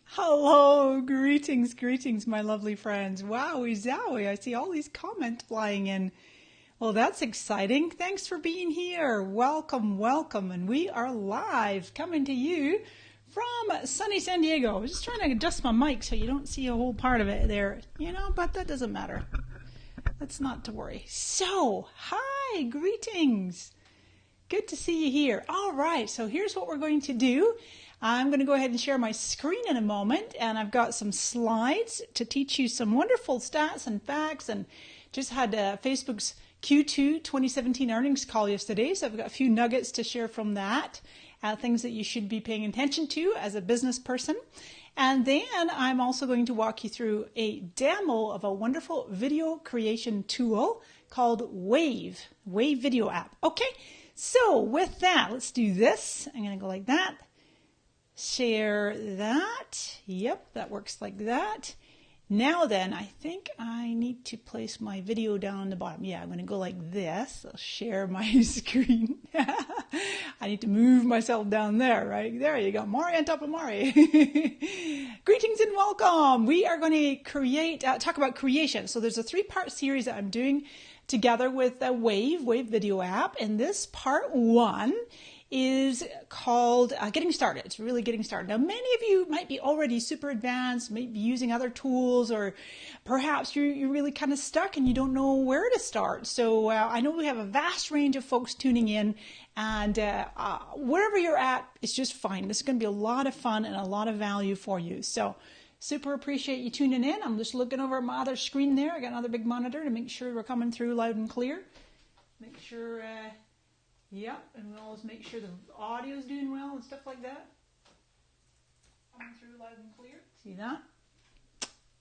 Hello, greetings, my lovely friends. Wowie zowie, I see all these comments flying in. Well, that's exciting. Thanks for being here. Welcome. And we are live coming to you from sunny San Diego. I was just trying to adjust my mic so you don't see a whole part of it there, but that doesn't matter. That's not to worry. So, hi, greetings. Good to see you here. All right, so here's what we're going to do. I'm going to go ahead and share my screen in a moment, and I've got some slides to teach you some wonderful stats and facts, and just had Facebook's Q2 2017 earnings call yesterday, so I've got a few nuggets to share from that, things that you should be paying attention to as a business person. And then I'm also going to walk you through a demo of a wonderful video creation tool called Wave.video app. Okay, so with that, let's do this. I'm going to go like that. Share that. Yep, that works like that. Now then, I think I need to place my video down on the bottom. Yeah, I'm going to go like this. I'll share my screen. I need to move myself down there, right? There you go. Mari on top of Mari. Greetings and welcome. We are going to talk about creation. So there's a 3-part series that I'm doing together with the Wave.video app. And this part 1 is called Getting Started. It's really getting started. Now, many of you might be already super advanced, maybe using other tools, or perhaps you're really kind of stuck and you don't know where to start. So I know we have a vast range of folks tuning in, and wherever you're at, it's just fine. This is going to be a lot of fun and a lot of value for you. So super appreciate you tuning in. I'm just looking over at my other screen there. I got another big monitor to make sure we're coming through loud and clear. Make sure... Yep, and we'll always make sure the audio's doing well and stuff like that. Coming through loud and clear. See that?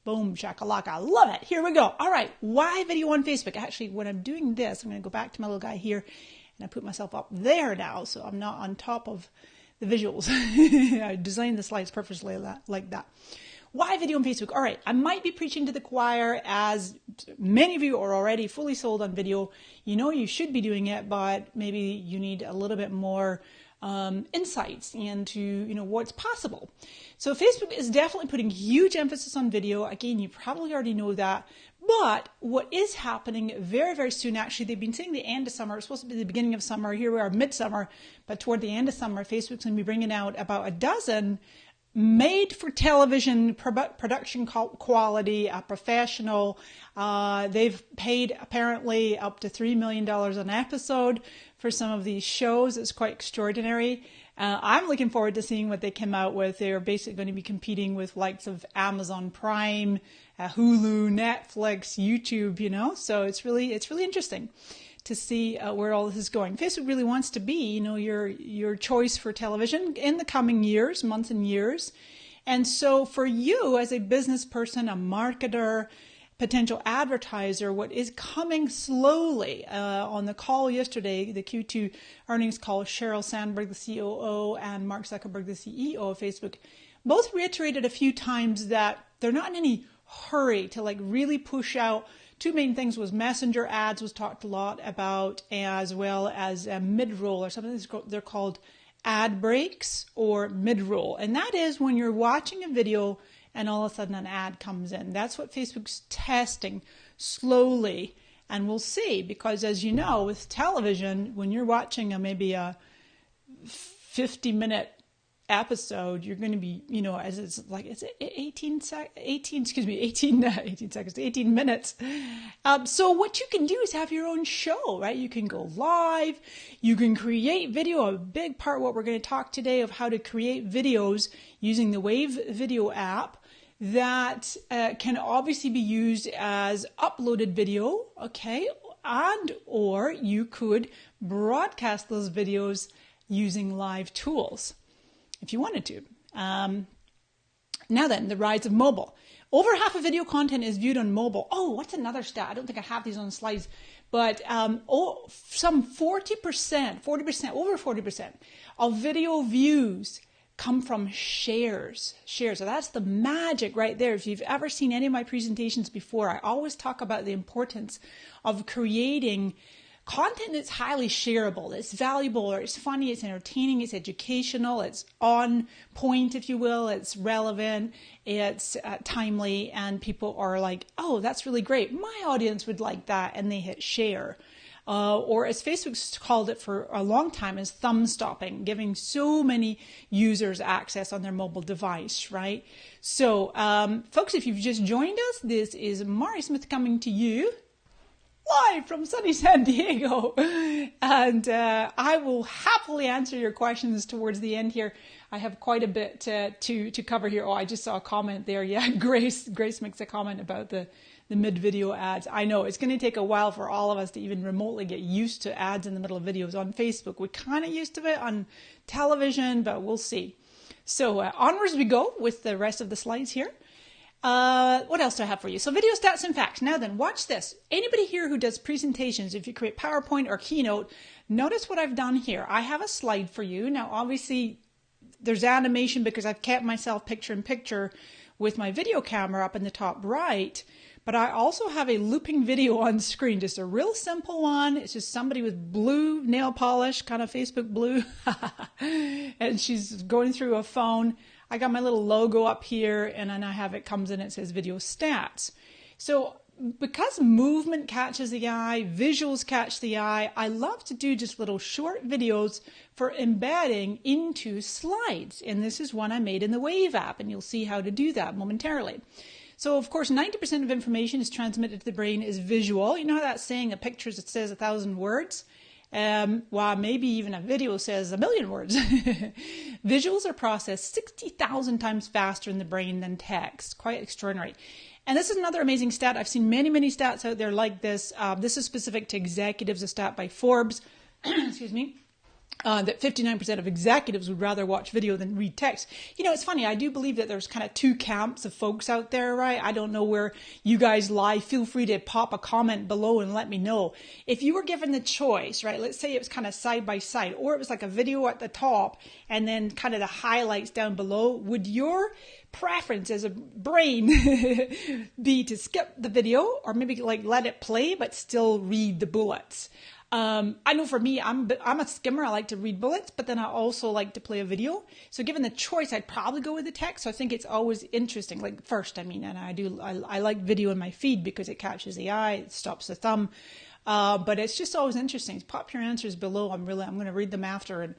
Boom, shakalaka. Love it. Here we go. All right, why video on Facebook? Actually, when I'm doing this, I'm going to go back to my little guy here, and I put myself up there now, so I'm not on top of the visuals. I designed the slides purposely like that. Why video on Facebook? All right, I might be preaching to the choir, as many of you are already fully sold on video. You know you should be doing it, but maybe you need a little bit more insights into what's possible. So Facebook is definitely putting huge emphasis on video. Again, you probably already know that. But what is happening very, very soon, actually, they've been saying the end of summer. It's supposed to be the beginning of summer. Here we are, midsummer. But toward the end of summer, Facebook's going to be bringing out about a dozen made-for-television production quality, professional. They've paid apparently up to $3 million an episode for some of these shows. It's quite extraordinary. I'm looking forward to seeing what they come out with. They're basically going to be competing with likes of Amazon Prime, Hulu, Netflix, YouTube. So it's really interesting to see where all this is going. Facebook really wants to be, your choice for television in the coming years, months and years. And so for you as a business person, a marketer, potential advertiser, what is coming slowly on the call yesterday, the Q2 earnings call, Sheryl Sandberg, the COO, and Mark Zuckerberg, the CEO of Facebook, both reiterated a few times that they're not in any hurry to really push out. Two main things was messenger ads was talked a lot about, as well as mid-roll, or something they're called ad breaks or mid-roll. And that is when you're watching a video and all of a sudden an ad comes in. That's what Facebook's testing slowly. And we'll see, because as you know, with television, when you're watching maybe a 50-minute episode, you're going to be, as it's 18 minutes. So what you can do is have your own show, right? You can go live, you can create video. A big part of what we're going to talk today of how to create videos using the Wave.video app that can obviously be used as uploaded video, okay? And or you could broadcast those videos using live tools, if you wanted to. Now then, the rise of mobile. Over half of video content is viewed on mobile. Oh, what's another stat? I don't think I have these on the slides, but some 40%, over 40% of video views come from shares. So that's the magic right there. If you've ever seen any of my presentations before, I always talk about the importance of creating content that's highly shareable, it's valuable, or it's funny, it's entertaining, it's educational, it's on point, if you will, it's relevant, it's timely, and people are like, oh, that's really great. My audience would like that, and they hit share. Or as Facebook's called it for a long time, is thumb stopping, giving so many users access on their mobile device, right? So, folks, if you've just joined us, this is Mari Smith coming to you live from sunny San Diego. And I will happily answer your questions towards the end here. I have quite a bit to cover here. Oh, I just saw a comment there. Yeah, Grace makes a comment about the mid-video ads. I know it's going to take a while for all of us to even remotely get used to ads in the middle of videos on Facebook. We're kind of used to it on television, but we'll see. So onwards we go with the rest of the slides here. What else do I have for you? So video stats and facts. Now then, watch this. Anybody here who does presentations, if you create PowerPoint or Keynote, notice what I've done here. I have a slide for you. Now, obviously, there's animation because I've kept myself picture in picture with my video camera up in the top right. But I also have a looping video on screen, just a real simple one. It's just somebody with blue nail polish, kind of Facebook blue, and she's going through a phone. I got my little logo up here, and then I have it comes in, it says video stats. So because movement catches the eye, visuals catch the eye, I love to do just little short videos for embedding into slides. And this is one I made in the Wave app, and you'll see how to do that momentarily. So, of course, 90% of information is transmitted to the brain is visual. You know how that saying, a picture that says 1,000 words? Well, maybe even a video says 1,000,000 words. Visuals are processed 60,000 times faster in the brain than text. Quite extraordinary. And this is another amazing stat. I've seen many, many stats out there like this. This is specific to executives, a stat by Forbes. Excuse me. That 59% of executives would rather watch video than read text. You know, it's funny. I do believe that there's kind of two camps of folks out there, right? I don't know where you guys lie. Feel free to pop a comment below and let me know. If you were given the choice, right? Let's say it was kind of side by side, or it was like a video at the top and then kind of the highlights down below. Would your preference as a brain be to skip the video or maybe like let it play but still read the bullets? I know for me, I'm a skimmer. I like to read bullets, but then I also like to play a video. So given the choice, I'd probably go with the text. So I think it's always interesting. Like first, and I like video in my feed because it catches the eye, it stops the thumb. But it's just always interesting. Pop your answers below. I'm going to read them after,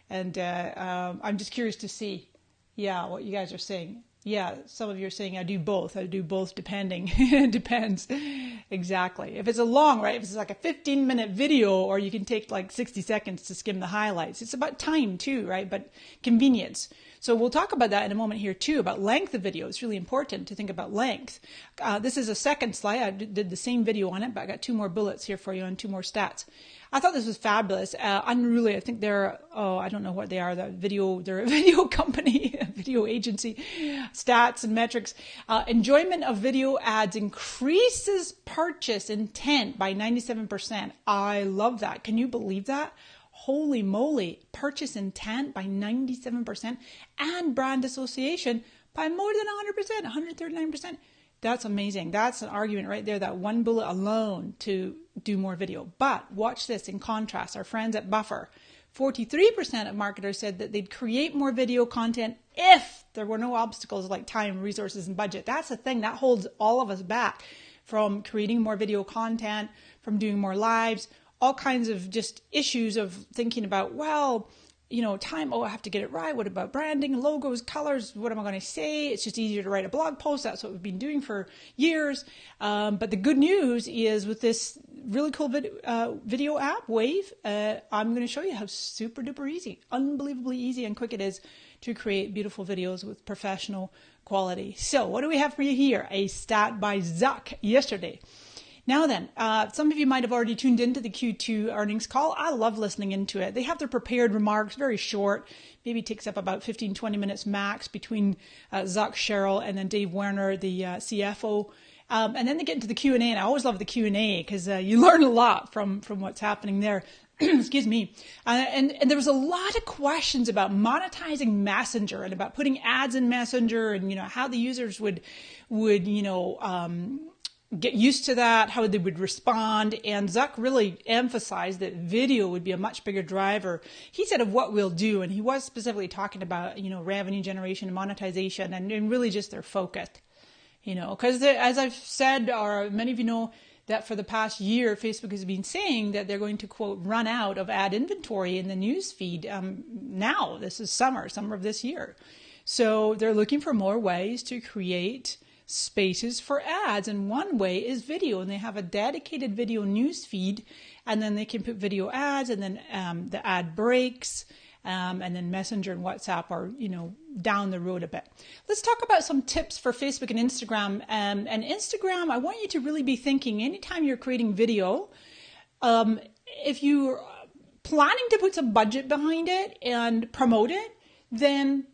and I'm just curious to see, what you guys are saying. Yeah, some of you are saying I do both. I do both depending. It depends. Exactly. If it's a long, right? If it's like a 15-minute video, or you can take like 60 seconds to skim the highlights. It's about time too, right? But convenience. So we'll talk about that in a moment here too, about length of video. It's really important to think about length. This is a second slide. I did the same video on it, but I got two more bullets here for you and two more stats. I thought this was fabulous. Unruly, I think they're, I don't know what they are. They're a video company, a video agency. Stats and metrics. Enjoyment of video ads increases purchase intent by 97%. I love that. Can you believe that? Holy moly, purchase intent by 97% and brand association by more than 100%, 139%. That's amazing. That's an argument right there, that one bullet alone to do more video. But watch this in contrast. Our friends at Buffer, 43% of marketers said that they'd create more video content if there were no obstacles like time, resources, and budget. That's the thing that holds all of us back from creating more video content, from doing more lives, all kinds of just issues of thinking about, time, I have to get it right. What about branding, logos, colors? What am I going to say? It's just easier to write a blog post. That's what we've been doing for years. But the good news is with this really cool video app, Wave, I'm going to show you how super duper easy, unbelievably easy and quick it is to create beautiful videos with professional quality. So what do we have for you here? A stat by Zuck yesterday. Now then, some of you might have already tuned into the Q2 earnings call. I love listening into it. They have their prepared remarks, very short, maybe takes up about 15, 20 minutes max between Zuck, Cheryl, and then Dave Werner, the CFO. And then they get into the Q&A, and I always love the Q&A because you learn a lot from what's happening there. Excuse me. And there was a lot of questions about monetizing Messenger and about putting ads in Messenger and, how the users would get used to that, how they would respond. And Zuck really emphasized that video would be a much bigger driver. He said of what we'll do, and he was specifically talking about, revenue generation and monetization and really just their focus, because as I've said, or many of you know, that for the past year, Facebook has been saying that they're going to, quote, run out of ad inventory in the news feed now. This is summer of this year. So they're looking for more ways to create spaces for ads. And one way is video. And they have a dedicated video news feed. And then they can put video ads and then the ad breaks. And then Messenger and WhatsApp are, down the road a bit. Let's talk about some tips for Facebook and Instagram. And Instagram, I want you to really be thinking anytime you're creating video, if you're planning to put some budget behind it and promote it, then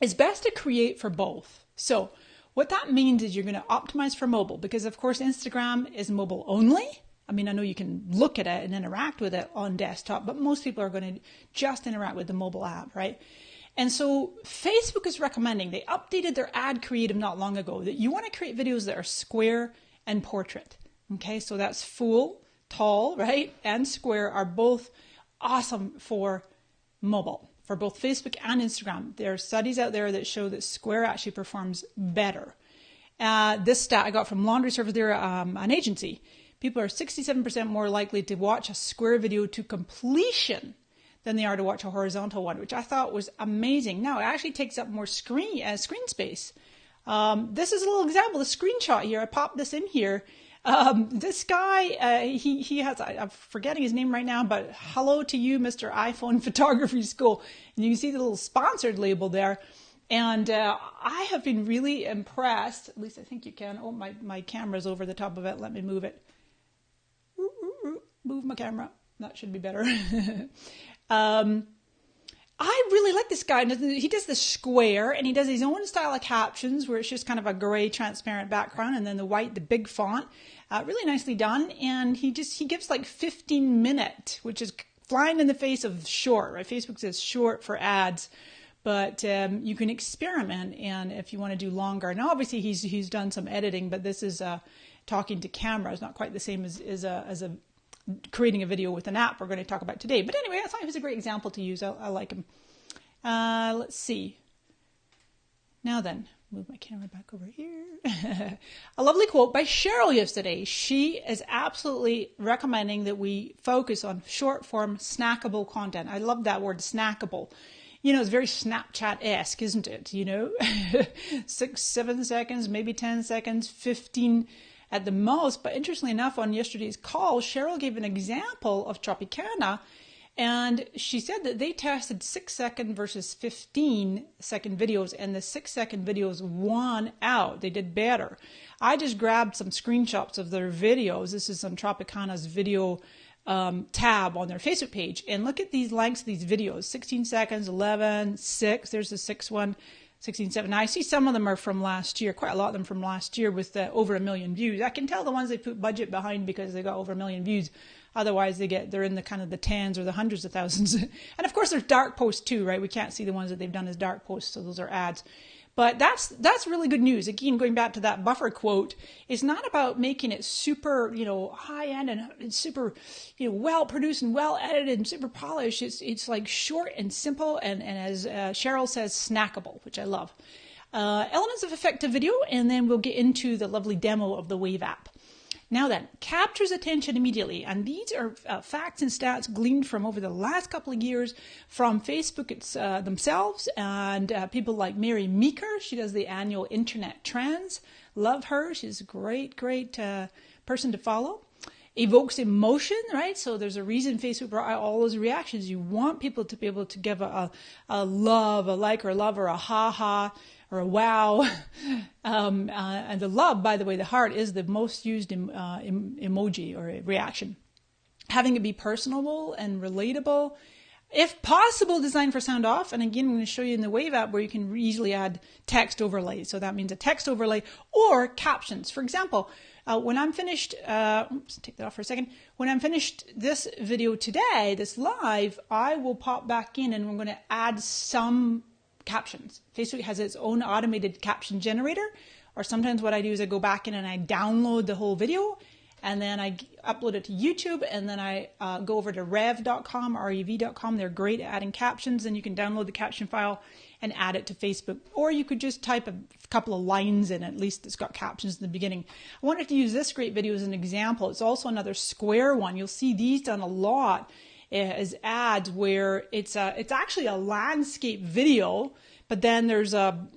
it's best to create for both. So what that means is you're going to optimize for mobile because, of course, Instagram is mobile only. I mean, I know you can look at it and interact with it on desktop, but most people are going to just interact with the mobile app, right? And so Facebook is recommending, they updated their ad creative not long ago, that you want to create videos that are square and portrait. Okay, so that's full, tall, right? And square are both awesome for mobile, for both Facebook and Instagram. There are studies out there that show that square actually performs better. This stat I got from Laundry Service, they're an agency. People are 67% more likely to watch a square video to completion than they are to watch a horizontal one, which I thought was amazing. Now, it actually takes up more screen space. This is a little example, a screenshot here. I popped this in here. This guy, he has, I'm forgetting his name right now, but hello to you, Mr. iPhone Photography School. And you can see the little sponsored label there. And I have been really impressed, at least I think you can. Oh, my camera's over the top of it. Let me move it. Move my camera. That should be better. I really like this guy. He does the square and he does his own style of captions where it's just kind of a gray transparent background and then the big font. Really nicely done. And he gives like 15 minute, which is flying in the face of short, right? Facebook says short for ads, but you can experiment. And if you want to do longer, now obviously he's done some editing, but this is talking to camera. It's not quite the same as creating a video with an app we're going to talk about today. But anyway, I thought he was a great example to use. I like him. Let's see. Now then, move my camera back over here. A lovely quote by Cheryl yesterday. She is absolutely recommending that we focus on short form snackable content. I love that word, snackable. It's very Snapchat-esque, isn't it? 6, 7 seconds, maybe 10 seconds, 15 at the most. But interestingly enough, on yesterday's call, Cheryl gave an example of Tropicana, and she said that they tested 6-second versus 15-second videos, and the 6-second videos won out. They did better. I just grabbed some screenshots of their videos. This is on Tropicana's video tab on their Facebook page, and look at these lengths of these videos: 16 seconds, 11, 6. There's the 6 one. 16, 7. Now, I see some of them are from last year, quite a lot of them from last year with over 1 million views. I can tell the ones they put budget behind because they got over 1 million views. Otherwise, they're in the kind of the tens or the hundreds of thousands. And of course, there's dark posts too, right? We can't see the ones that they've done as dark posts, so those are ads. But that's really good news. Again, going back to that buffer quote, it's not about making it super, high end and super, well produced and well edited and super polished. It's like short and simple and as Cheryl says, snackable, which I love. Elements of effective video, and then we'll get into the lovely demo of the Wave app. Now then, captures attention immediately. And these are facts and stats gleaned from over the last couple of years from Facebook themselves and people like Mary Meeker. She does the annual Internet Trends. Love her. She's a great person to follow. Evokes emotion, right? So there's a reason Facebook brought out all those reactions. You want people to be able to give a love, a like or a love, or a ha-ha, or a wow. And the love, by the way, the heart is the most used emoji or reaction. Having it be personable and relatable. If possible, designed for sound off. And again, I'm going to show you in the Wave app where you can easily add text overlays. So that means a text overlay or captions. For example, when I'm finished, take that off for a second. When I'm finished this video today, this live, I will pop back in and we're going to add some captions. Facebook has its own automated caption generator, or sometimes what I do is I go back in and I download the whole video, and then I upload it to YouTube, and then I go over to Rev.com, Rev.com. They're great at adding captions, and you can download the caption file and add it to Facebook. Or you could just type a couple of lines in, at least it's got captions in the beginning. I wanted to use this great video as an example. It's also another Square one. You'll see these done a lot as ads where it's actually a landscape video, but then there's a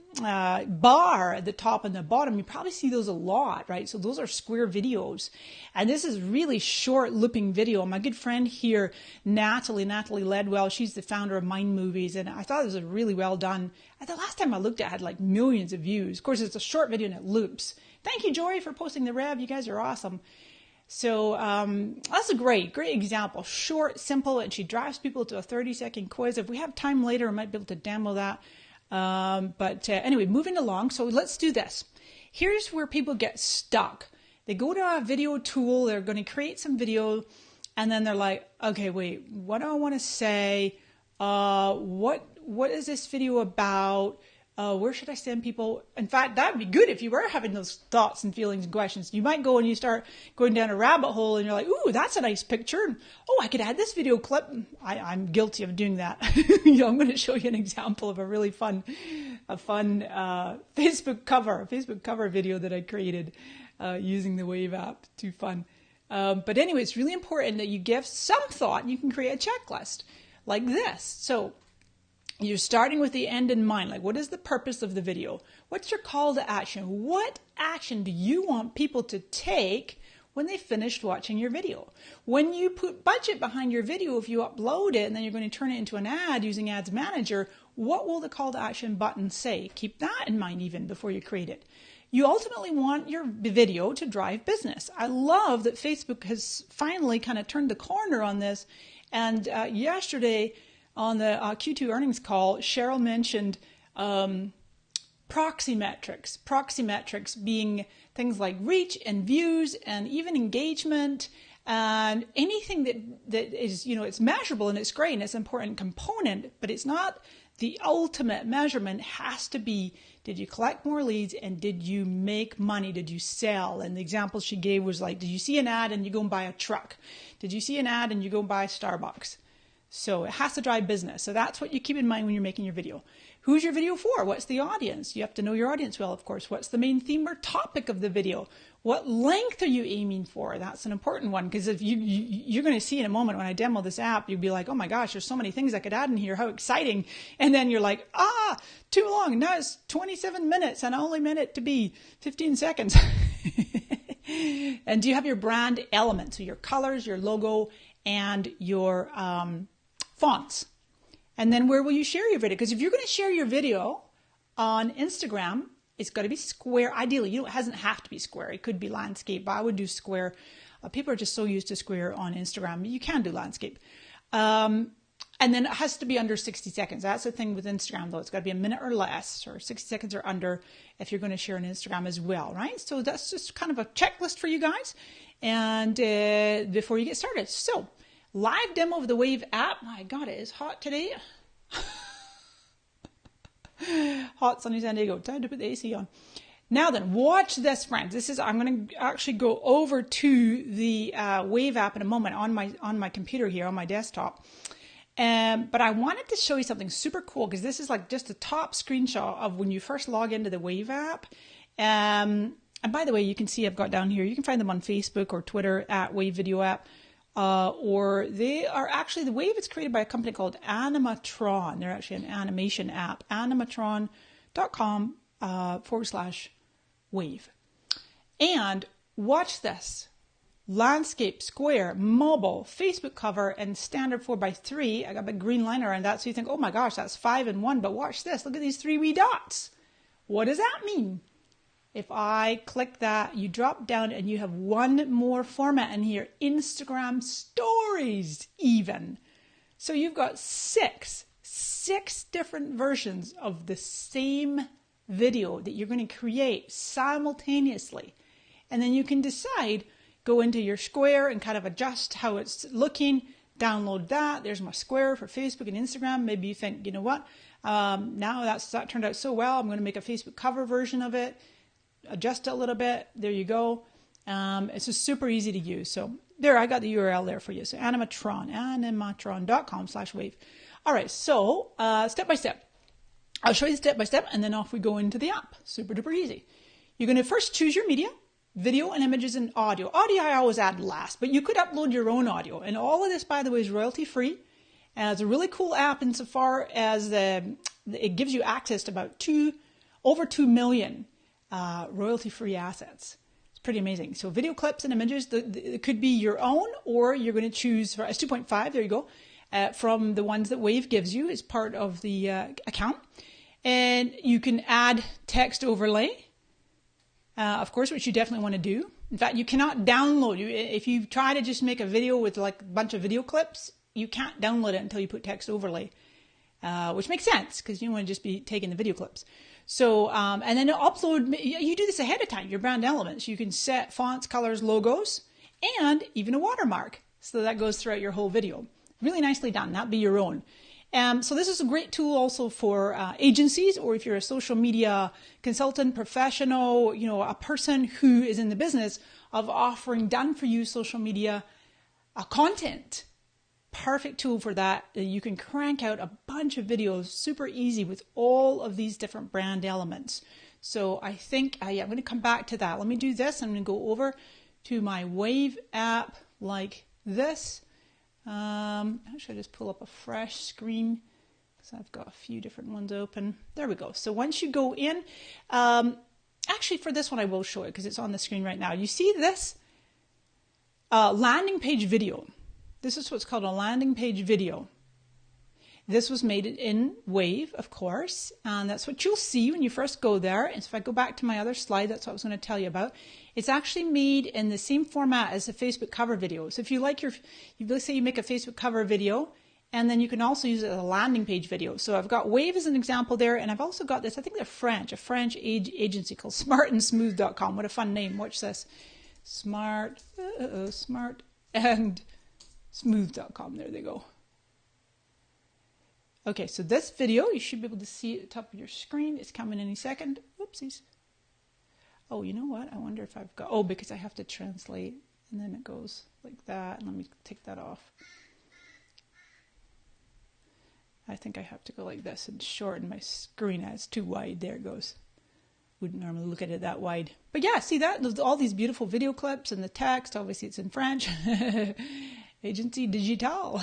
bar at the top and the bottom. You probably see those a lot, right? So those are Square videos. And this is really short looping video. My good friend here, Natalie Ledwell, she's the founder of Mind Movies, and I thought it was really well done. The last time I looked at it had like millions of views. Of course, it's a short video and it loops. Thank you, Joy, for posting the Rev. You guys are awesome. So that's a great example. Short, simple, and she drives people to a 30-second quiz. If we have time later, I might be able to demo that. Anyway, moving along. So let's do this. Here's where people get stuck. They go to a video tool. They're going to create some video, and then they're like, okay, wait, what do I want to say? What is this video about? Where should I send people? In fact, that would be good if you were having those thoughts and feelings and questions. You might go and you start going down a rabbit hole and you're like, ooh, that's a nice picture. Oh, I could add this video clip. I'm guilty of doing that. I'm going to show you an example of a really fun Facebook cover video that I created using the Wave app. Too fun. But anyway, it's really important that you give some thought. You can create a checklist like this. So you're starting with the end in mind. Like, what is the purpose of the video? What's your call to action? What action do you want people to take when they finished watching your video? When you put budget behind your video, if you upload it and then you're going to turn it into an ad using Ads Manager, what will the call to action button say? Keep that in mind even before you create it. You ultimately want your video to drive business. I love that Facebook has finally kind of turned the corner on this. And yesterday, on the Q2 earnings call, Cheryl mentioned proxy metrics. Proxy metrics being things like reach and views and even engagement and anything that is, it's measurable and it's great and it's an important component, but it's not the ultimate measurement. Has to be, did you collect more leads and did you make money? Did you sell? And the example she gave was like, did you see an ad and you go and buy a truck? Did you see an ad and you go and buy Starbucks? So it has to drive business. So that's what you keep in mind when you're making your video. Who's your video for? What's the audience? You have to know your audience well, of course. What's the main theme or topic of the video? What length are you aiming for? That's an important one, because if you're going to see in a moment when I demo this app, you'll be like, oh my gosh, there's so many things I could add in here. How exciting. And then you're like, too long. Now it's 27 minutes and I only meant it to be 15 seconds. And do you have your brand element? So your colors, your logo, and your fonts. And then where will you share your video? Because if you're going to share your video on Instagram, it's got to be square. Ideally, it doesn't have to be square. It could be landscape, but I would do square. People are just so used to square on Instagram. You can do landscape. And then it has to be under 60 seconds. That's the thing with Instagram, though. It's got to be a minute or less, or 60 seconds or under if you're going to share on Instagram as well, right? So that's just kind of a checklist for you guys. And before you get started. So live demo of the Wave app. My God, it is hot today. Hot sunny San Diego. Time to put the AC on. Now then, watch this, friends. I'm going to actually go over to the Wave app in a moment on my computer here, on my desktop. But I wanted to show you something super cool, because this is like just a top screenshot of when you first log into the Wave app. And by the way, you can see I've got down here, you can find them on Facebook or Twitter at Wave.video app. Or they are actually, the Wave is created by a company called Animatron. They're actually an animation app, animatron.com/Wave. And watch this. Landscape, square, mobile, Facebook cover, and standard 4x3. I got a green line around that, so you think, oh my gosh, that's 5 in 1. But watch this. Look at these 3 wee dots. What does that mean? If I click that, you drop down and you have one more format in here, Instagram stories even. So you've got six different versions of the same video that you're going to create simultaneously. And then you can decide, go into your square and kind of adjust how it's looking, download that. There's my square for Facebook and Instagram. Maybe you think, you know what? Now that turned out so well, I'm going to make a Facebook cover version of it, adjust it a little bit. There you go. It's just super easy to use. So there, I got the URL there for you. So animatron.com/wave. All right, so step by step. I'll show you step by step, and then off we go into the app. Super duper easy. You're going to first choose your media, video and images and audio. Audio I always add last, but you could upload your own audio. And all of this, by the way, is royalty free. And it's a really cool app insofar as it gives you access to over 2 million royalty free assets. It's pretty amazing. So video clips and images, it could be your own, or you're going to choose, it's 2.5, there you go, from the ones that Wave gives you as part of the account. And you can add text overlay, of course, which you definitely want to do. In fact, you cannot download. If you try to just make a video with like a bunch of video clips, you can't download it until you put text overlay, which makes sense because you want to just be taking the video clips. So, and then upload, you do this ahead of time, your brand elements. You can set fonts, colors, logos, and even a watermark. So that goes throughout your whole video. Really nicely done. That'd be your own. So this is a great tool also for agencies, or if you're a social media consultant, professional, a person who is in the business of offering done for you social media content. Perfect tool for that. You can crank out a bunch of videos super easy with all of these different brand elements. So I think I'm going to come back to that. Let me do this. I'm going to go over to my Wave app like this. Actually, just pull up a fresh screen because I've got a few different ones open. There we go. So once you go in, actually for this one I will show it because it's on the screen right now. You see this landing page video. This is what's called a landing page video. This was made in Wave, of course, and that's what you'll see when you first go there. And so if I go back to my other slide, that's what I was going to tell you about. It's actually made in the same format as a Facebook cover video. So if you like let's say you make a Facebook cover video, and then you can also use it as a landing page video. So I've got Wave as an example there, and I've also got this, I think they're French, a French agency called smartandsmooth.com. What a fun name. Watch this. Smart and smooth.com. There they go. Okay, so this video, you should be able to see at the top of your screen. It's coming any second. Whoopsies. Oh, you know what? I wonder if I've got, because I have to translate, and then it goes like that. Let me take that off. I think I have to go like this and shorten my screen. It's too wide. There it goes. Wouldn't normally look at it that wide. But yeah, see that? There's all these beautiful video clips and the text. Obviously, it's in French. Agency Digital.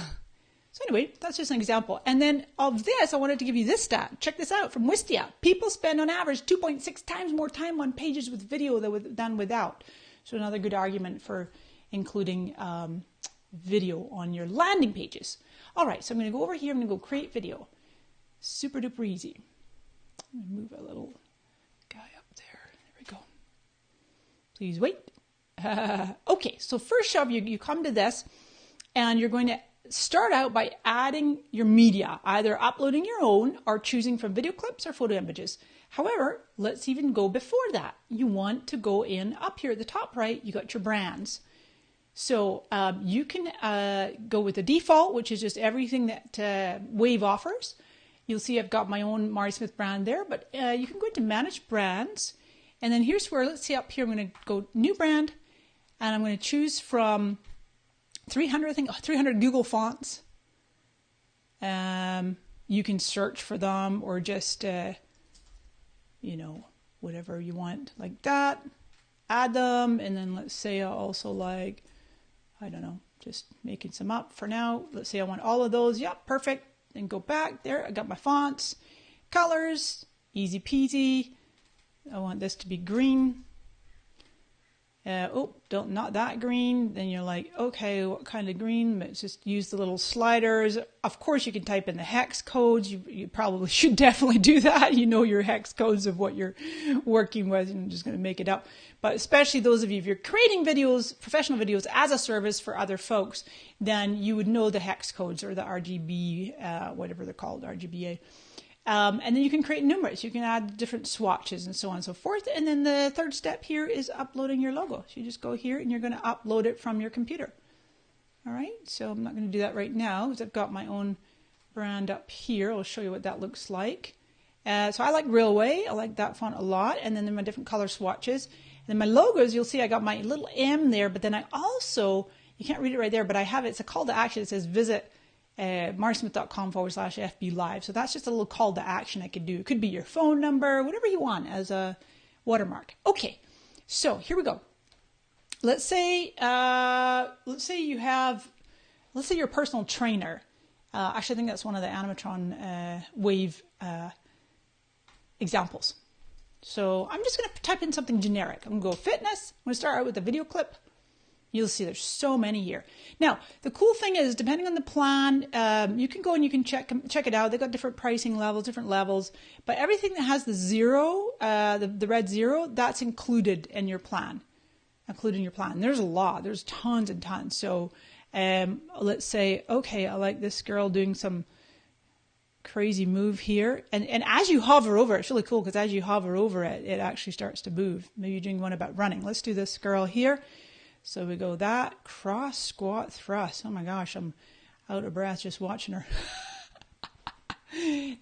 So anyway, that's just an example. And then of this, I wanted to give you this stat. Check this out from Wistia. People spend on average 2.6 times more time on pages with video than without. So another good argument for including video on your landing pages. All right, so I'm going to go over here. I'm going to go create video. Super duper easy. I'm going to move a little guy up there. There we go. Please wait. Okay, so first off, you come to this, and you're going to start out by adding your media, either uploading your own or choosing from video clips or photo images. However, let's even go before that. You want to go in up here at the top right, you got your brands. So you can go with the default, which is just everything that Wave offers. You'll see I've got my own Mari Smith brand there, but you can go into manage brands. And then here's where, let's see up here, I'm going to go new brand, and I'm going to choose from 300 Google fonts. You can search for them or just, whatever you want like that. Add them, and then let's say I also like, I don't know, just making some up for now. Let's say I want all of those. Yep, perfect. Then go back there. I got my fonts, colors, easy peasy. I want this to be green. Not that green. Then you're like, okay, what kind of green? Let's just use the little sliders. Of course, you can type in the hex codes. You probably should definitely do that. You know your hex codes of what you're working with. I'm just going to make it up. But especially those of you, if you're creating videos, professional videos as a service for other folks, then you would know the hex codes or the RGB, whatever they're called, RGBA. And then you can create numerous. You can add different swatches and so on and so forth. And then the third step here is uploading your logo. So you just go here and you're going to upload it from your computer. All right. So I'm not going to do that right now because I've got my own brand up here. I'll show you what that looks like. So I like Railway. I like that font a lot. And then my different color swatches. And then my logos, you'll see I got my little M there, but then I also, you can't read it right there, but I have it. It's a call to action. It says visit marismith.com/FB Live. So that's just a little call to action I could do. It could be your phone number, whatever you want as a watermark. Okay, so here we go. Let's say you're a personal trainer. Actually, I think that's one of the animatron Wave examples. So I'm just going to type in something generic. I'm going to go fitness. I'm going to start out with a video clip. You'll see there's so many here. Now, the cool thing is, depending on the plan, you can go and you can check it out. They've got different pricing levels, different levels. But everything that has the zero, the red zero, that's included in your plan. There's a lot. There's tons and tons. So let's say, okay, I like this girl doing some crazy move here. And as you hover over it, it's really cool because as you hover over it, it actually starts to move. Maybe you're doing one about running. Let's do this girl here. So we go that, cross, squat, thrust. Oh my gosh, I'm out of breath just watching her.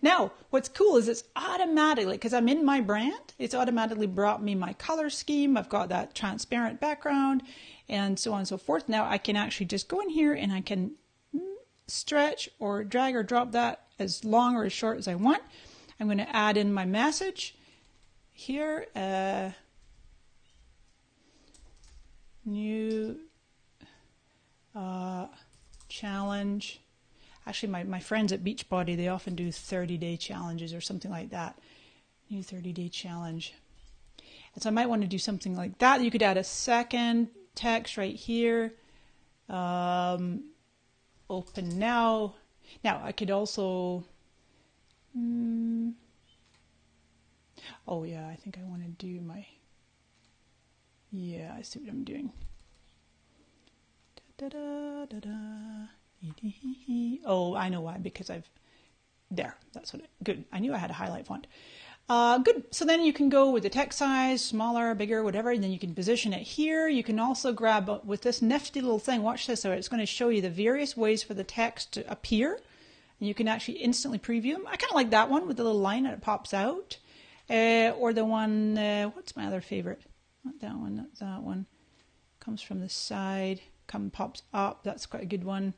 Now, what's cool is it's automatically, because I'm in my brand, it's automatically brought me my color scheme. I've got that transparent background and so on and so forth. Now I can actually just go in here and I can stretch or drag or drop that as long or as short as I want. I'm going to add in my message here. New challenge. Actually, my friends at Beachbody, they often do 30-day challenges or something like that. New 30-day challenge. And so I might want to do something like that. You could add a second text right here. Open now. Now, I could also... oh, yeah, I think I want to do my... Yeah, I see what I'm doing. Da, da, da, da, da. Oh, I know why, because there, that's what good. I knew I had a highlight font. Good. So then you can go with the text size, smaller, bigger, whatever, and then you can position it here. You can also grab with this nifty little thing, watch this, so it's going to show you the various ways for the text to appear. And you can actually instantly preview them. I kind of like that one with the little line that it pops out. Or the one, what's my other favorite? Not that one, not that one. Comes from the side, pops up. That's quite a good one.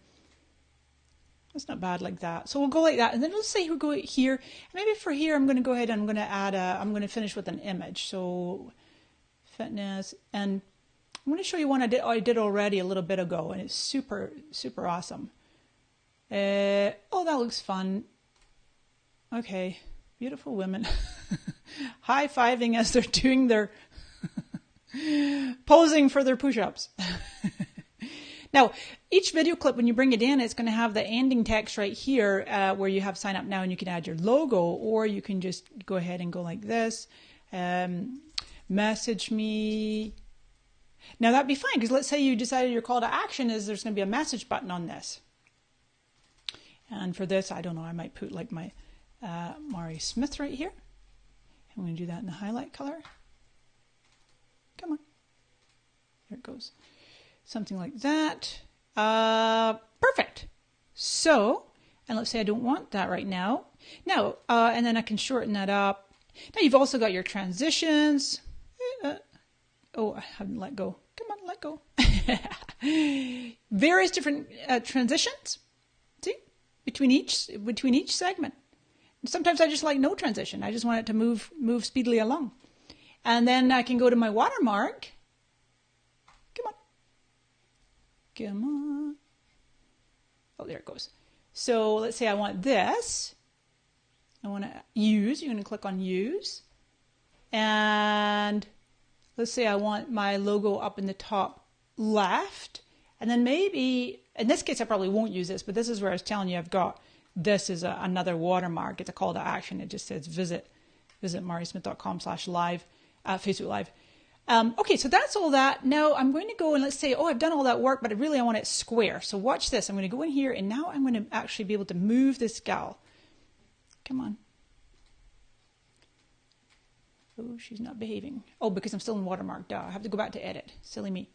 That's not bad like that. So we'll go like that. And then let's say we'll go here. Maybe for here, I'm going to go ahead and I'm going to add I'm going to finish with an image. So fitness. And I'm going to show you one I did already a little bit ago. And it's super, super awesome. Oh, that looks fun. Okay. Beautiful women. High-fiving as they're doing their... posing for their push-ups. Now, each video clip, when you bring it in, it's going to have the ending text right here where you have sign up now and you can add your logo, or you can just go ahead and go like this. Message me. Now, that'd be fine because let's say you decided your call to action is there's going to be a message button on this. And for this, I don't know, I might put like my Mari Smith right here. I'm going to do that in the highlight color. Come on. There it goes. Something like that. Perfect. So, and let's say I don't want that right now. Now, and then I can shorten that up. Now you've also got your transitions. Oh, I haven't let go. Come on, let go. Various different transitions. See? Between each segment. And sometimes I just like no transition. I just want it to move speedily along. And then I can go to my watermark. Come on. Come on. Oh, there it goes. So let's say I want this. I want to use. You're going to click on use. And let's say I want my logo up in the top left. And then maybe, in this case I probably won't use this, but this is where I was telling you I've got, this is another watermark. It's a call to action. It just says visit marismith.com/live. Facebook Live. Okay, so that's all that. Now I'm going to go and let's say, oh, I've done all that work, but I want it square. So watch this. I'm going to go in here and now I'm going to actually be able to move this gal. Come on. Oh, she's not behaving. Oh, because I'm still in watermark. Duh. I have to go back to edit. Silly me.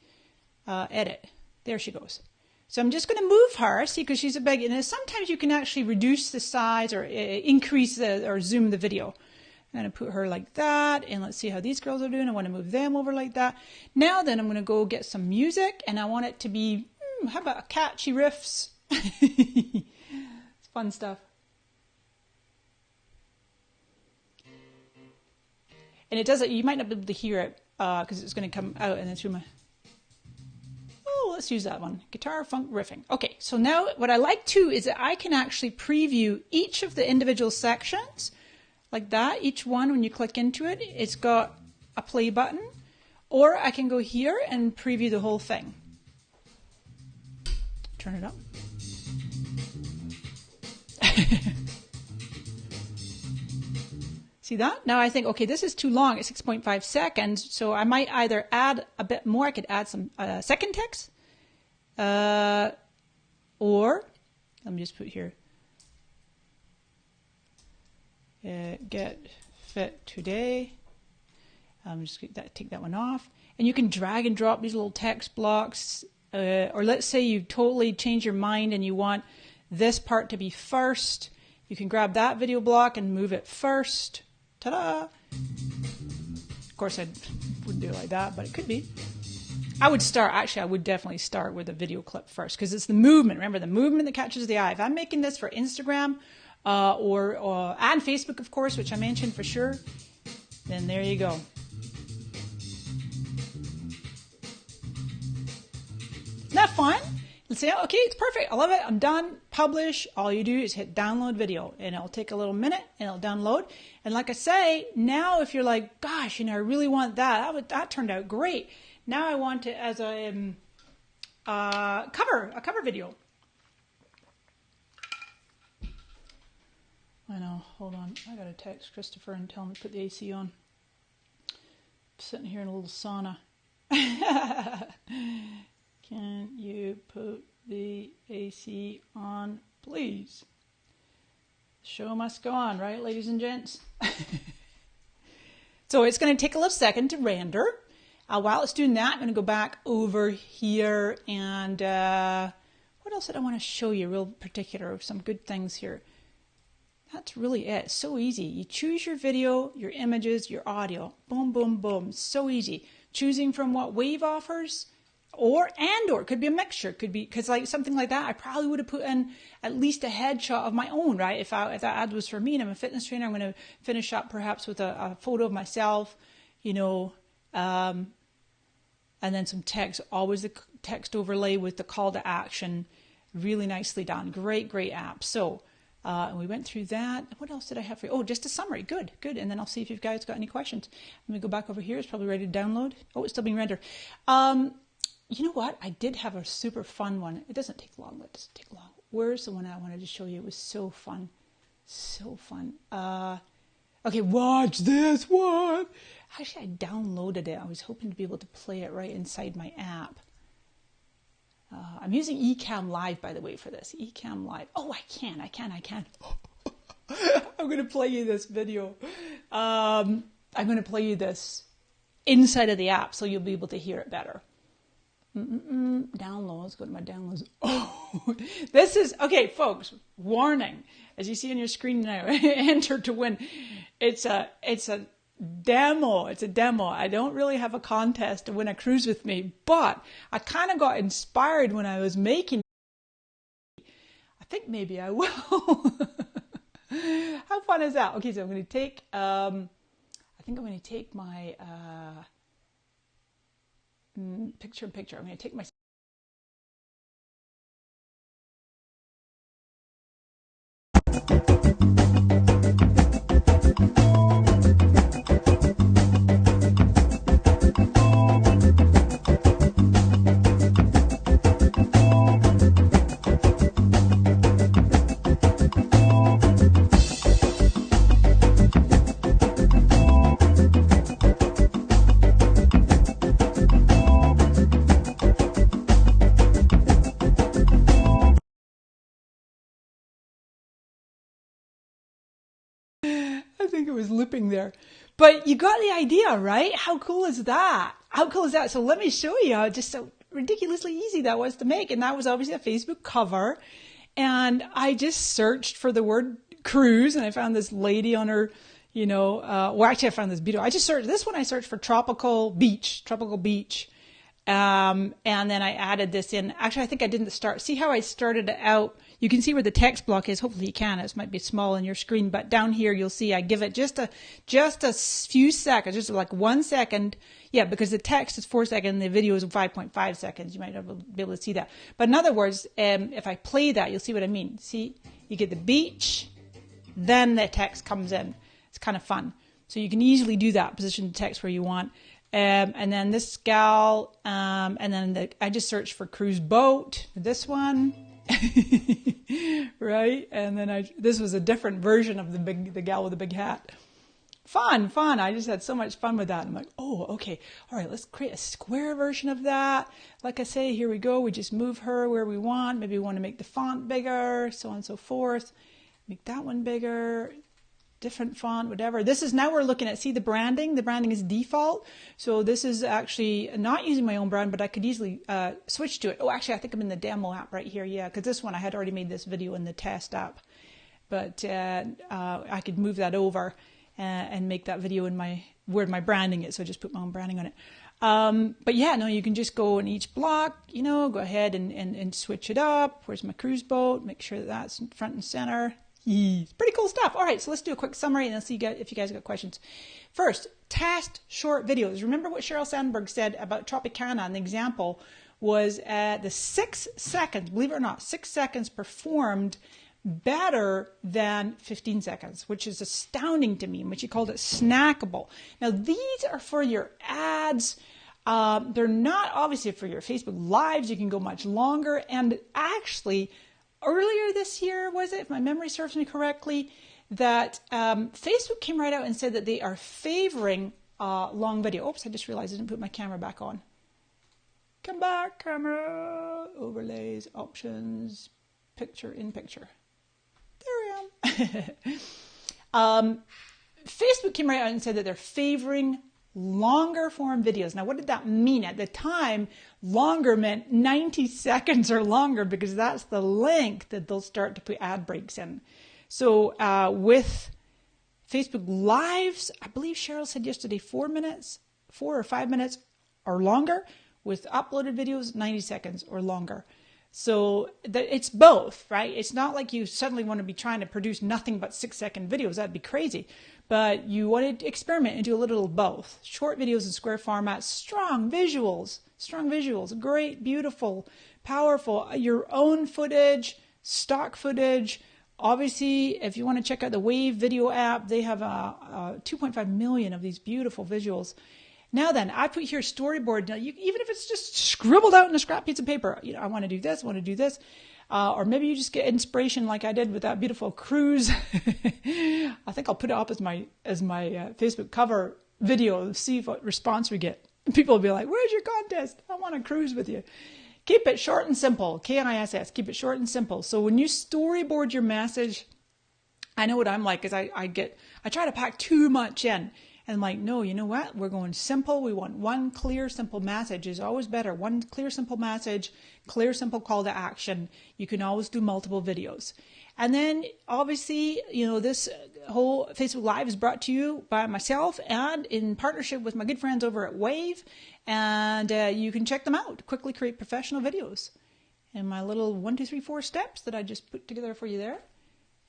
Edit. There she goes. So I'm just going to move her, see, because she's a big, and sometimes you can actually reduce the size or increase or zoom the video. I'm going to put her like that, and let's see how these girls are doing. I want to move them over like that. Now then, I'm going to go get some music, and I want it to be, how about catchy riffs? It's fun stuff. And it does it, you might not be able to hear it because it's going to come out and then through my... Oh, let's use that one. Guitar funk riffing. Okay, so now what I like too is that I can actually preview each of the individual sections like that. Each one, when you click into it, it's got a play button. Or I can go here and preview the whole thing. Turn it up. See that? Now I think, okay, this is too long. It's 6.5 seconds. So I might either add a bit more. I could add some second text. Or, let me just put here. Get fit today. I'm just going to take that one off. And you can drag and drop these little text blocks. Or let's say you totally change your mind and you want this part to be first. You can grab that video block and move it first. Ta-da! Of course, I wouldn't do it like that, but it could be. I would definitely start with a video clip first because it's the movement. Remember, the movement that catches the eye. If I'm making this for Instagram and Facebook, of course, which I mentioned for sure, then there you go. Isn't that fun? Let's say, okay, it's perfect. I love it. I'm done. Publish. All you do is hit download video, and it'll take a little minute, and it'll download. And like I say, now if you're like, gosh, I really want that. That turned out great. Now I want it as a cover video. I know. Hold on. I got to text Christopher and tell him to put the AC on. I'm sitting here in a little sauna. Can you put the AC on, please? The show must go on, right, ladies and gents? So it's going to take a little second to render. While it's doing that, I'm going to go back over here and what else did I want to show you real particular of some good things here. That's really it. So easy. You choose your video, your images, your audio. Boom, boom, boom. So easy. Choosing from what Wave offers. Or it could be a mixture. Could be because like something like that, I probably would have put in at least a headshot of my own, right? If that ad was for me and I'm a fitness trainer, I'm going to finish up perhaps with a photo of myself, and then some text. Always the text overlay with the call to action, really nicely done. Great app. So and we went through that. What else did I have for you? Oh, just a summary. Good. And then I'll see if you guys got any questions. Let me go back over here. It's probably ready to download. Oh, it's still being rendered. You know what? I did have a super fun one. It doesn't take long. Where's the one I wanted to show you? It was so fun. Okay, watch this one. Actually, I downloaded it. I was hoping to be able to play it right inside my app. I'm using Ecamm Live, by the way, for this. Ecamm Live. Oh, I can. I'm going to play you this video. I'm going to play you this inside of the app so you'll be able to hear it better. Downloads. Go to my downloads. Oh, this is okay, folks. Warning, as you see on your screen now. Enter to win. It's a demo. It's a demo. I don't really have a contest to win a cruise with me, but I kind of got inspired when I was making. I think maybe I will. How fun is that? Okay, so I'm going to take. I think I'm going to take my. Picture in picture. I'm going to take my it was looping there. But you got the idea, right? How cool is that? So let me show you. Just so ridiculously easy that was to make. And that was obviously a Facebook cover. And I just searched for the word cruise, and I found this lady on her, well, actually I found this video. I just searched this one. I searched for tropical beach. And then I added this in. Actually, I think I didn't start. See how I started it out? You can see where the text block is. Hopefully you can. It might be small on your screen, but down here you'll see I give it just a few seconds, just like 1 second. Yeah, because the text is 4 seconds, the video is 5.5 seconds. You might not be able to see that. But in other words, if I play that, you'll see what I mean. See, you get the beach, then the text comes in. It's kind of fun. So you can easily do that, position the text where you want. And then this gal, and then I just searched for cruise boat, this one, right? And then this was a different version of the gal with the big hat. Fun. I just had so much fun with that. I'm like, oh, okay. All right, let's create a square version of that. Like I say, here we go. We just move her where we want. Maybe we want to make the font bigger, so on and so forth. Make that one bigger. Different font, whatever. This is now we're looking at, see the branding? The branding is default. So this is actually not using my own brand, but I could easily switch to it. Oh, actually, I think I'm in the demo app right here. Yeah, because this one, I had already made this video in the test app. But I could move that over and make that video in where my branding is. So just put my own branding on it. But yeah, no, you can just go in each block, go ahead and switch it up. Where's my cruise boat? Make sure that that's in front and center. It's pretty cool stuff. All right, so let's do a quick summary and let's see if you guys got questions. First, test short videos. Remember what Sheryl Sandberg said about Tropicana, and the example was the 6 seconds, believe it or not, 6 seconds performed better than 15 seconds, which is astounding to me, and she called it snackable. Now, these are for your ads. They're not obviously for your Facebook Lives. You can go much longer, and actually, earlier this year, was it, if my memory serves me correctly, that Facebook came right out and said that they are favoring long video. Oops, I just realized I didn't put my camera back on. Come back, camera, overlays, options, picture in picture. There I am. Facebook came right out and said that they're favoring longer form videos. Now, what did that mean? At the time, longer meant 90 seconds or longer, because that's the length that they'll start to put ad breaks in. So with Facebook Lives, I believe Sheryl said yesterday 4 or 5 minutes or longer. With uploaded videos, 90 seconds or longer. So it's both, right? It's not like you suddenly want to be trying to produce nothing but 6-second videos. That'd be crazy. But you want to experiment and do a little of both. Short videos in square formats, strong visuals, great, beautiful, powerful, your own footage, stock footage. Obviously, if you want to check out the Wave.video app, they have 2.5 million of these beautiful visuals. Now then, I put here storyboard. Now, even if it's just scribbled out in a scrap piece of paper, I want to do this, or maybe you just get inspiration like I did with that beautiful cruise. I think I'll put it up as my Facebook cover video, see what response we get. People will be like, "Where's your contest? I want to cruise with you." Keep it short and simple. KISS. Keep it short and simple. So when you storyboard your message, I know what I'm like, is I try to pack too much in. And I'm like, no, you know what? We're going simple. We want one clear, simple message is always better. One clear, simple message, clear, simple call to action. You can always do multiple videos. And then obviously, this whole Facebook Live is brought to you by myself and in partnership with my good friends over at Wave. And you can check them out. Quickly create professional videos. And my little 1, 2, 3, 4 steps that I just put together for you there.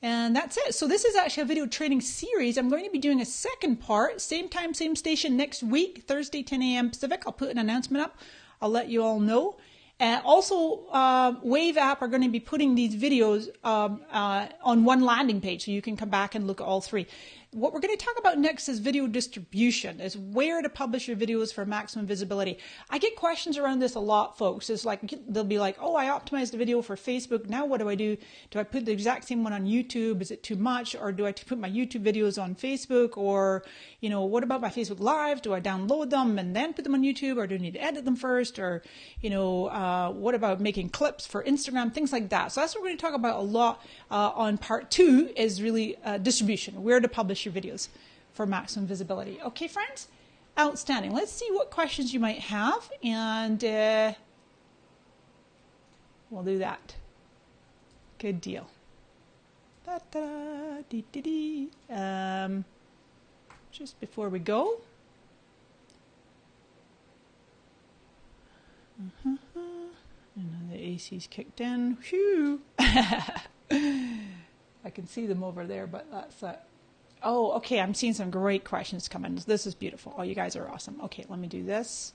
And that's it. So this is actually a video training series. I'm going to be doing a second part, same time, same station next week, Thursday, 10 a.m. Pacific. I'll put an announcement up. I'll let you all know. And also, Wave app are going to be putting these videos on one landing page, so you can come back and look at all three. What we're going to talk about next is video distribution, is where to publish your videos for maximum visibility. I get questions around this a lot, folks. It's like, they'll be like, oh, I optimized the video for Facebook. Now what do I do? Do I put the exact same one on YouTube? Is it too much? Or do I put my YouTube videos on Facebook? Or, what about my Facebook Live? Do I download them and then put them on YouTube? Or do I need to edit them first? Or, what about making clips for Instagram? Things like that. So that's what we're going to talk about a lot on part 2, is really distribution, where to publish your videos for maximum visibility. Okay, friends? Outstanding. Let's see what questions you might have. And we'll do that. Good deal. Just before we go. And the AC's kicked in. Whew. I can see them over there, but that's oh, okay. I'm seeing some great questions come in. This is beautiful. Oh, you guys are awesome. Okay, let me do this.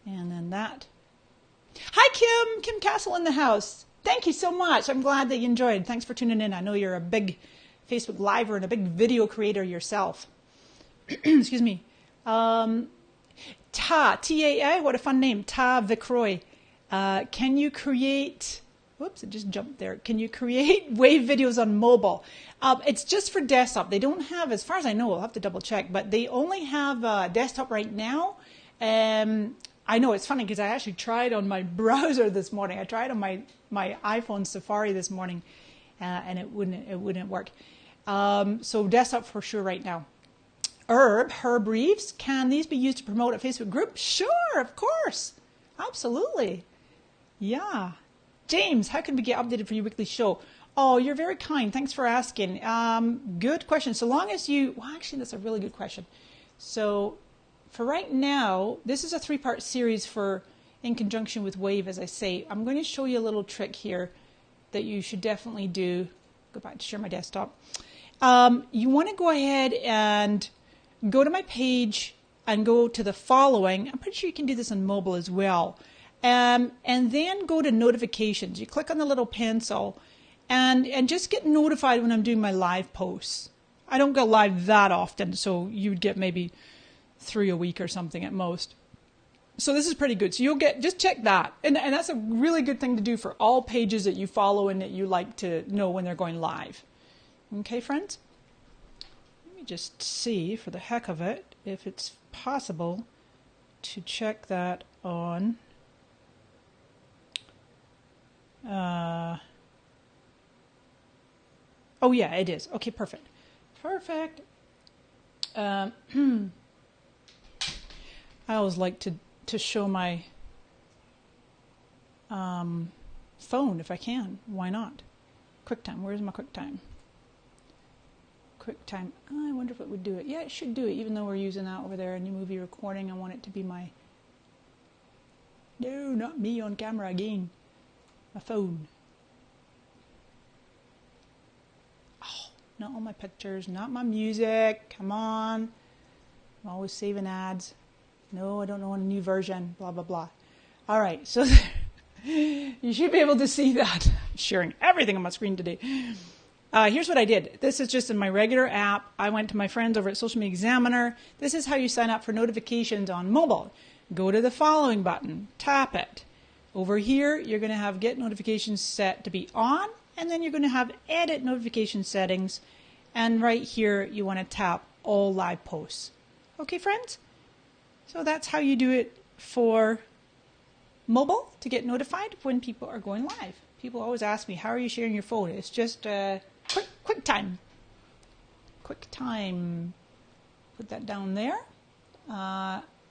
And then that. Hi, Kim. Kim Castle in the house. Thank you so much. I'm glad that you enjoyed. Thanks for tuning in. I know you're a big Facebook Liver and a big video creator yourself. Excuse me. T-A-A, what a fun name. Ta Vicroy. Can you create... Whoops, it just jumped there. Can you create Wave videos on mobile? It's just for desktop. They don't have, as far as I know, I'll have to double check, but they only have desktop right now. I know it's funny because I actually tried on my browser this morning. I tried on my iPhone Safari this morning, and it wouldn't work. So desktop for sure right now. Herb Reeves, can these be used to promote a Facebook group? Sure, of course. Absolutely. Yeah. James, how can we get updated for your weekly show? Oh, you're very kind. Thanks for asking. Good question. So long as you... Well, actually, that's a really good question. So for right now, this is a 3-part series for in conjunction with Wave, as I say. I'm going to show you a little trick here that you should definitely do. Go back to share my desktop. You want to go ahead and go to my page and go to the following. I'm pretty sure you can do this on mobile as well. And then go to notifications. You click on the little pencil and just get notified when I'm doing my live posts. I don't go live that often, so you would get maybe 3 a week or something at most. So this is pretty good. So you'll get, just check that. And that's a really good thing to do for all pages that you follow and that you like to know when they're going live. Okay, friends? Let me just see, for the heck of it, if it's possible to check that on... oh yeah, it is. Okay, perfect. Perfect. I always like to show my phone if I can. Why not? QuickTime. Where's my QuickTime? QuickTime. Oh, I wonder if it would do it. Yeah, it should do it, even though we're using that over there. A new movie recording. I want it to be my... No, not me on camera again. My phone. Oh, not all my pictures, not my music. Come on. I'm always saving ads. No, I don't know, a new version. Blah, blah, blah. All right, so you should be able to see that. I'm sharing everything on my screen today. Here's what I did. This is just in my regular app. I went to my friends over at Social Media Examiner. This is how you sign up for notifications on mobile. Go to the following button. Tap it. Over here, you're going to have get notifications set to be on, and then you're going to have edit notification settings. And right here, you want to tap all live posts. Okay, friends? So that's how you do it for mobile to get notified when people are going live. People always ask me, how are you sharing your phone? It's just QuickTime. QuickTime. Put that down there.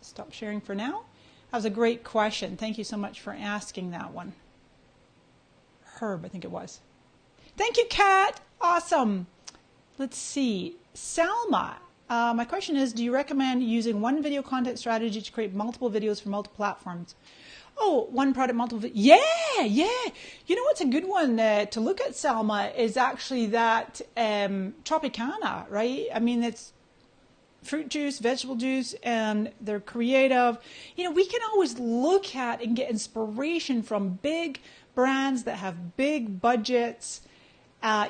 Stop sharing for now. That was a great question. Thank you so much for asking that one. Herb, I think it was. Thank you, Kat. Awesome. Let's see. Salma, my question is, do you recommend using one video content strategy to create multiple videos for multiple platforms? Oh, one product, multiple... Yeah. You know what's a good one to look at, Salma, is actually that Tropicana, right? I mean, it's fruit juice, vegetable juice, and they're creative. You know, we can always look at and get inspiration from big brands that have big budgets,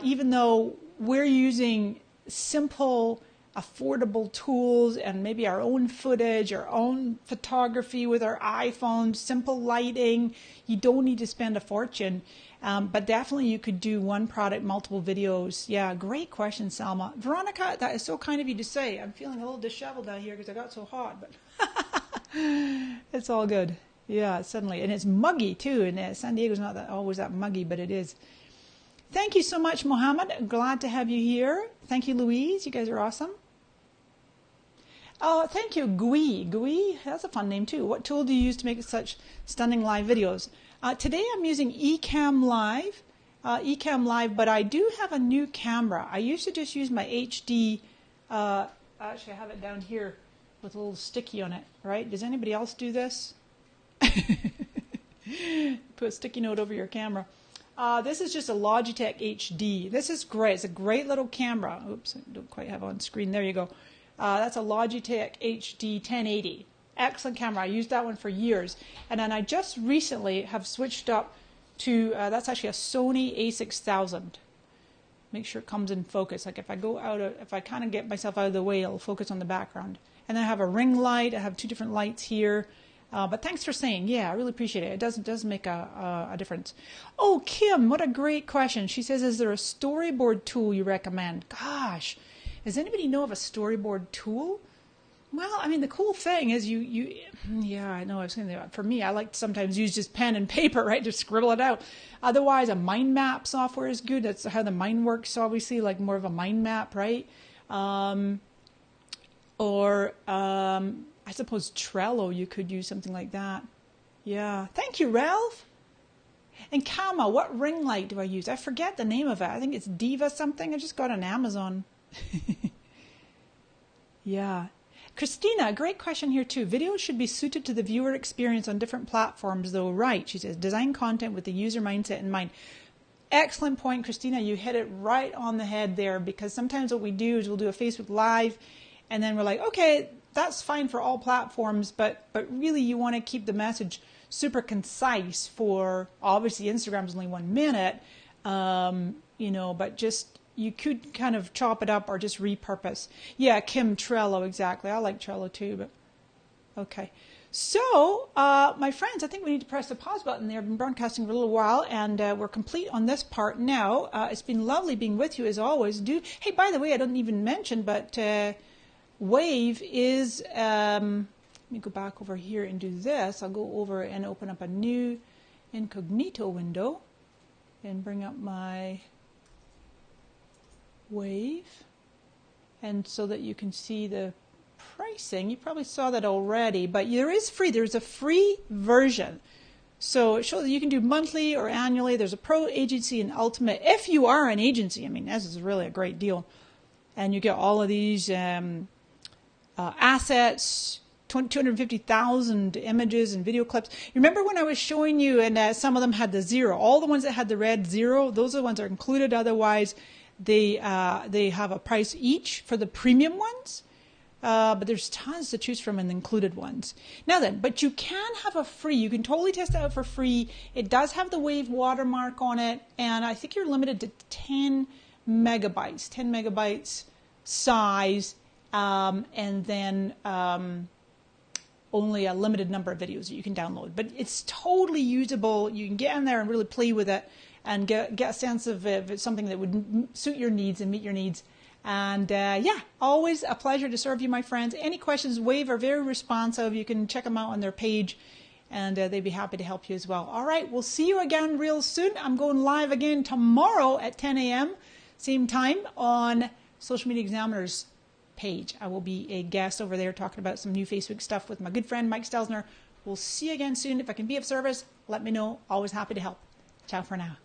even though we're using simple, affordable tools and maybe our own footage, our own photography with our iPhone, simple lighting. You don't need to spend a fortune. But definitely you could do one product, multiple videos. Yeah, great question, Salma. Veronica, that is so kind of you to say. I'm feeling a little disheveled down here because I got so hot, but it's all good. Yeah, suddenly. And it's muggy too. And San Diego's not always that muggy, but it is. Thank you so much, Mohammed. Glad to have you here. Thank you, Louise. You guys are awesome. Oh, thank you, Gui. Gui, that's a fun name too. What tool do you use to make such stunning live videos? Today I'm using Ecamm Live, but I do have a new camera. I used to just use my HD, actually I have it down here with a little sticky on it, right? Does anybody else do this? Put a sticky note over your camera. This is just a Logitech HD. This is great. It's a great little camera. Oops, I don't quite have it on screen. There you go. That's a Logitech HD 1080. Excellent camera. I used that one for years. And then I just recently have switched up to, that's actually a Sony a6000. Make sure it comes in focus. Like if I go out, if I kind of get myself out of the way, it'll focus on the background. And then I have a ring light. I have 2 different lights here. But thanks for saying. Yeah, I really appreciate it. It does make a difference. Oh, Kim, what a great question. She says, is there a storyboard tool you recommend? Gosh, does anybody know of a storyboard tool? Well, I mean, the cool thing is yeah, I know I was saying that. For me, I like to sometimes use just pen and paper, right, to scribble it out. Otherwise, a mind map software is good. That's how the mind works, obviously, like more of a mind map, right? I suppose Trello, you could use something like that. Yeah. Thank you, Ralph. And Kama, what ring light do I use? I forget the name of it. I think it's Diva something. I just got it on Amazon. Yeah. Christina, great question here too. Videos should be suited to the viewer experience on different platforms though, right? She says, design content with the user mindset in mind. Excellent point, Christina. You hit it right on the head there, because sometimes what we do is we'll do a Facebook Live and then we're like, okay, that's fine for all platforms, but really you want to keep the message super concise for, obviously Instagram's only 1 minute, but just, you could kind of chop it up or just repurpose. Yeah, Kim, Trello, exactly. I like Trello too, but okay. So, my friends, I think we need to press the pause button there. I've been broadcasting for a little while, and we're complete on this part now. It's been lovely being with you as always. Hey, by the way, I didn't even mention, but Wave is, let me go back over here and do this. I'll go over and open up a new incognito window and bring up my Wave, and so that you can see the pricing. You probably saw that already, but there's a free version. So it shows that you can do monthly or annually. There's a pro, agency, and ultimate. If you are an agency, I mean, this is really a great deal. And you get all of these assets, 250,000 images and video clips. You remember when I was showing you, and some of them had the 0. All the ones that had the red 0, those are the ones that are included. Otherwise, they have a price each for the premium ones. But there's tons to choose from in the included ones. Now then, but you can have a free. You can totally test it out for free. It does have the Wave watermark on it, and I think you're limited to 10 megabytes. 10 megabytes size, and then only a limited number of videos that you can download. But it's totally usable. You can get in there and really play with it and get a sense of if it's something that would suit your needs and meet your needs. And yeah, always a pleasure to serve you, my friends. Any questions, Wave are very responsive. You can check them out on their page, and they'd be happy to help you as well. All right, we'll see you again real soon. I'm going live again tomorrow at 10 a.m., same time, on Social Media Examiner's page. I will be a guest over there talking about some new Facebook stuff with my good friend Mike Stelzner. We'll see you again soon. If I can be of service, let me know. Always happy to help. Ciao for now.